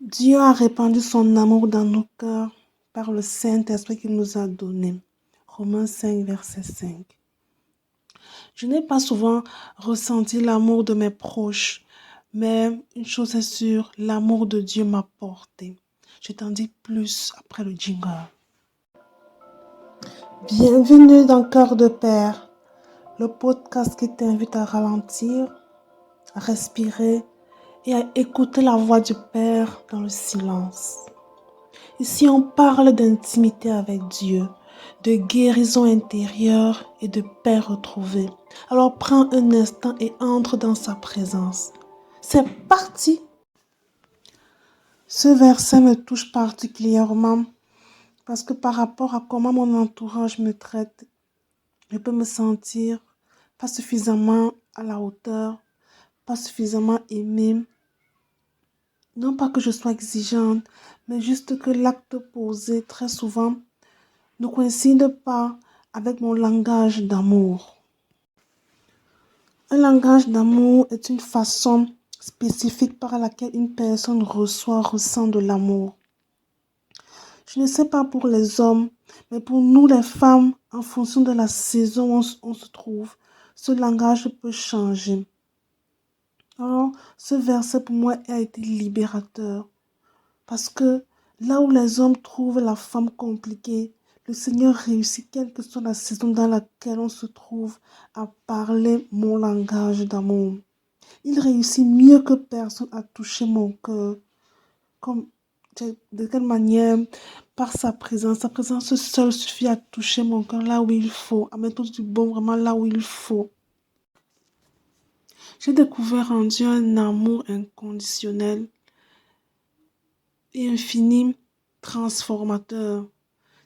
Dieu a répandu son amour dans nos cœurs par le Saint-Esprit qu'il nous a donné. Romains 5, verset 5. Je n'ai pas souvent ressenti l'amour de mes proches, mais une chose est sûre, l'amour de Dieu m'a porté. Je t'en dis plus après le jingle. Bienvenue dans Cœur de Père, le podcast qui t'invite à ralentir, à respirer et à écouter la voix du Père dans le silence. Ici, on parle d'intimité avec Dieu, de guérison intérieure et de paix retrouvée. Alors prends un instant et entre dans sa présence. C'est parti! Ce verset me touche particulièrement parce que par rapport à comment mon entourage me traite, je peux me sentir pas suffisamment à la hauteur, pas suffisamment aimée. Non pas que je sois exigeante, mais juste que l'acte posé très souvent ne coïncide pas avec mon langage d'amour. Un langage d'amour est une façon spécifique par laquelle une personne ressent de l'amour. Je ne sais pas pour les hommes, mais pour nous les femmes, en fonction de la saison où on se trouve, ce langage peut changer. Alors, ce verset pour moi a été libérateur. Parce que là où les hommes trouvent la femme compliquée, le Seigneur réussit, quelle que soit la saison dans laquelle on se trouve, à parler mon langage d'amour. Il réussit mieux que personne à toucher mon cœur. De quelle manière? Par sa présence. Sa présence seule suffit à toucher mon cœur là où il faut, à mettre du bon vraiment là où il faut. J'ai découvert en Dieu un amour inconditionnel et infini, transformateur.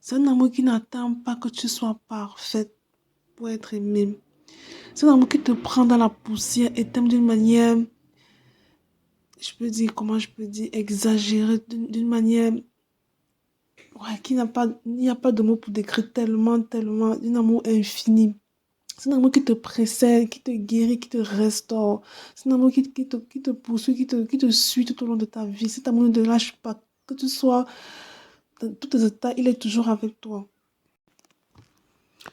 C'est un amour qui n'attend pas que tu sois parfaite pour être aimée. C'est un amour qui te prend dans la poussière et t'aime d'une manière, exagérée, d'une manière, il n'y a pas de mots pour décrire tellement, un amour infini. C'est un amour qui te précède, qui te guérit, qui te restaure. C'est un amour qui te poursuit, qui te suit tout au long de ta vie. Cet amour ne te lâche pas. Que tu sois dans tous tes états, il est toujours avec toi.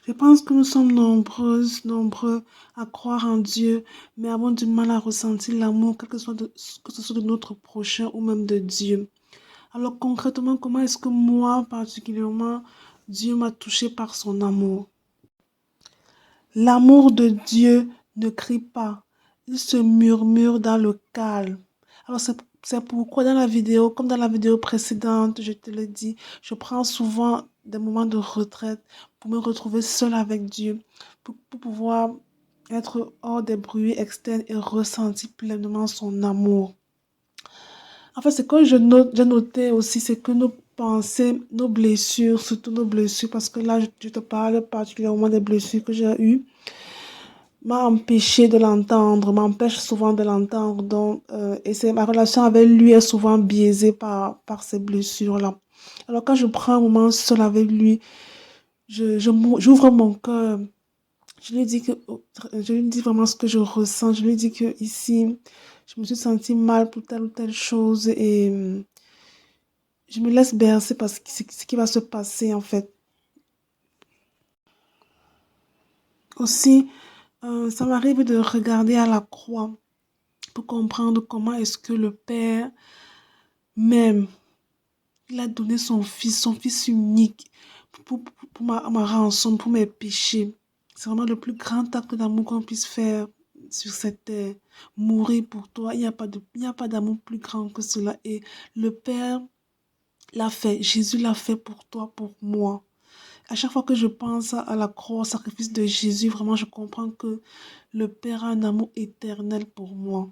Je pense que nous sommes nombreux à croire en Dieu, mais avons du mal à ressentir l'amour, que ce soit de notre prochain ou même de Dieu. Alors concrètement, comment est-ce que moi, particulièrement, Dieu m'a touché par son amour? L'amour de Dieu ne crie pas, il se murmure dans le calme. Alors c'est pourquoi dans la vidéo, comme dans la vidéo précédente, je te le dis, je prends souvent des moments de retraite pour me retrouver seule avec Dieu, pour pouvoir être hors des bruits externes et ressentir pleinement son amour. En fait, ce que j'ai noté aussi, c'est que nos pensées, nos blessures, surtout nos blessures, parce que là, je te parle particulièrement des blessures que j'ai eues, m'empêche souvent de l'entendre. Donc, ma relation avec lui est souvent biaisée par ces blessures-là. Alors, quand je prends un moment seul avec lui, j'ouvre mon cœur. Je lui dis vraiment ce que je ressens. Je lui dis que ici, je me suis sentie mal pour telle ou telle chose et je me laisse bercer parce que c'est ce qui va se passer en fait. Aussi, ça m'arrive de regarder à la croix pour comprendre comment est-ce que le Père m'aime. Il a donné son fils unique pour ma rançon, pour mes péchés. C'est vraiment le plus grand acte d'amour qu'on puisse faire sur cette terre. Mourir pour toi, il n'y a pas d'amour plus grand que cela. Et le Père l'a fait, Jésus l'a fait pour toi, pour moi. À chaque fois que je pense à la croix, au sacrifice de Jésus, vraiment, je comprends que le Père a un amour éternel pour moi.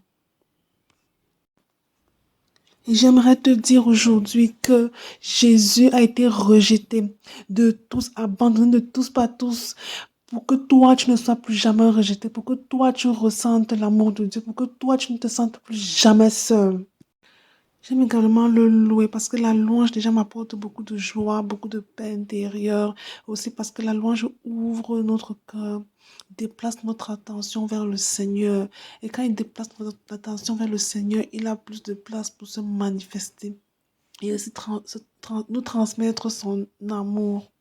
Et j'aimerais te dire aujourd'hui que Jésus a été rejeté de tous, abandonné de tous par tous, pour que toi, tu ne sois plus jamais rejeté, pour que toi, tu ressentes l'amour de Dieu, pour que toi, tu ne te sentes plus jamais seul. J'aime également le louer parce que la louange déjà m'apporte beaucoup de joie, beaucoup de paix intérieure. Aussi parce que la louange ouvre notre cœur, déplace notre attention vers le Seigneur. Et quand il déplace notre attention vers le Seigneur, il a plus de place pour se manifester et aussi nous transmettre son amour.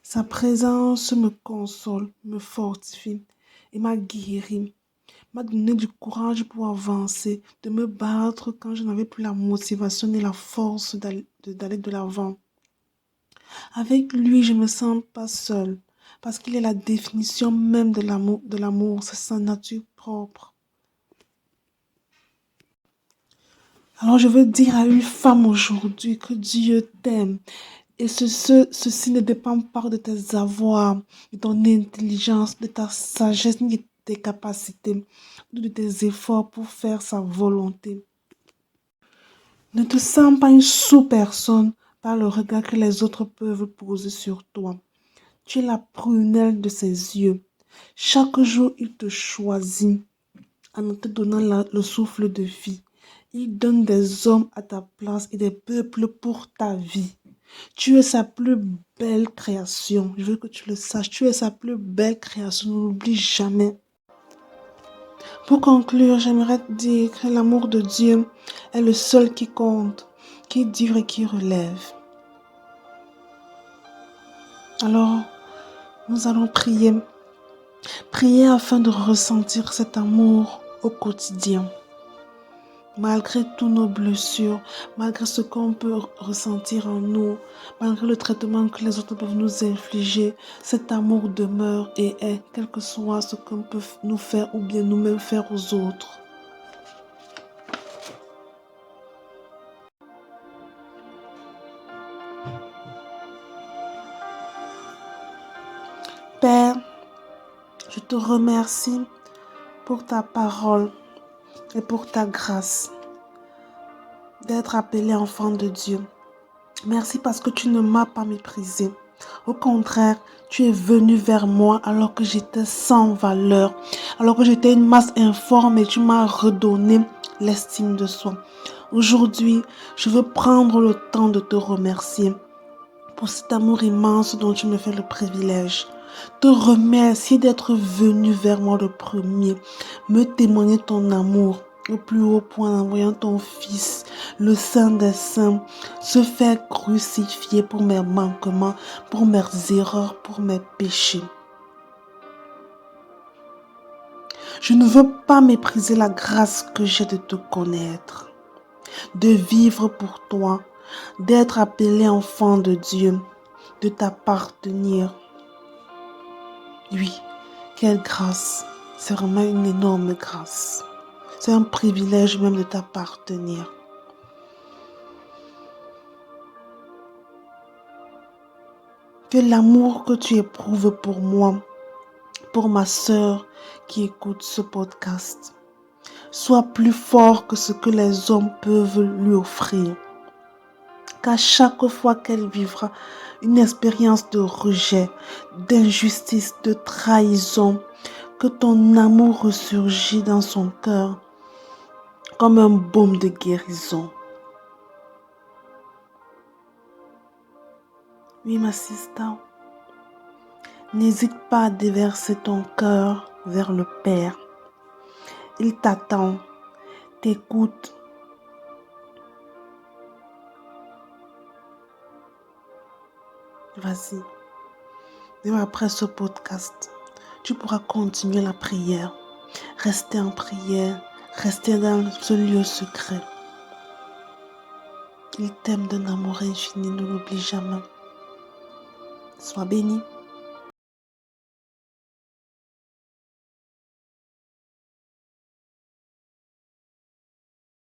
Sa présence me console, me fortifie et m'a guéri, m'a donné du courage pour avancer, de me battre quand je n'avais plus la motivation ni la force d'aller de l'avant. Avec lui, je ne me sens pas seule, parce qu'il est la définition même de l'amour, c'est sa nature propre. Alors je veux dire à une femme aujourd'hui que Dieu t'aime. Et ceci ne dépend pas de tes avoirs, de ton intelligence, de ta sagesse, ni de tes capacités, ou de tes efforts pour faire sa volonté. Ne te sens pas une sous-personne par le regard que les autres peuvent poser sur toi. Tu es la prunelle de ses yeux. Chaque jour, il te choisit en te donnant le souffle de vie. Il donne des hommes à ta place et des peuples pour ta vie. Tu es sa plus belle création. Je veux que tu le saches. Tu es sa plus belle création. Ne l'oublie jamais. Pour conclure, j'aimerais te dire que l'amour de Dieu est le seul qui compte, qui dure et qui relève. Alors, nous allons prier. Prier afin de ressentir cet amour au quotidien. Malgré toutes nos blessures, malgré ce qu'on peut ressentir en nous, malgré le traitement que les autres peuvent nous infliger, cet amour demeure et est, quel que soit ce qu'on peut nous faire ou bien nous-mêmes faire aux autres. Père, je te remercie pour ta parole et pour ta grâce d'être appelé enfant de Dieu. Merci parce que tu ne m'as pas méprisé. Au contraire, tu es venu vers moi alors que j'étais sans valeur, alors que j'étais une masse informe et tu m'as redonné l'estime de soi. Aujourd'hui, je veux prendre le temps de te remercier pour cet amour immense dont tu me fais le privilège. Te remercier d'être venu vers moi le premier, me témoigner ton amour au plus haut point en envoyant ton Fils, le Saint des Saints, se faire crucifier pour mes manquements, pour mes erreurs, pour mes péchés. Je ne veux pas mépriser la grâce que j'ai de te connaître, de vivre pour toi, d'être appelé enfant de Dieu, de t'appartenir. Oui, quelle grâce, c'est vraiment une énorme grâce. C'est un privilège même de t'appartenir. Que l'amour que tu éprouves pour moi, pour ma sœur qui écoute ce podcast, soit plus fort que ce que les hommes peuvent lui offrir. Qu'à chaque fois qu'elle vivra une expérience de rejet, d'injustice, de trahison, que ton amour ressurgit dans son cœur comme un baume de guérison. Oui, ma sister, n'hésite pas à déverser ton cœur vers le Père. Il t'attend, t'écoute. Vas-y. Même après ce podcast, tu pourras continuer la prière. Rester en prière, rester dans ce lieu secret. Il t'aime d'un amour infini, ne l'oublie jamais. Sois béni.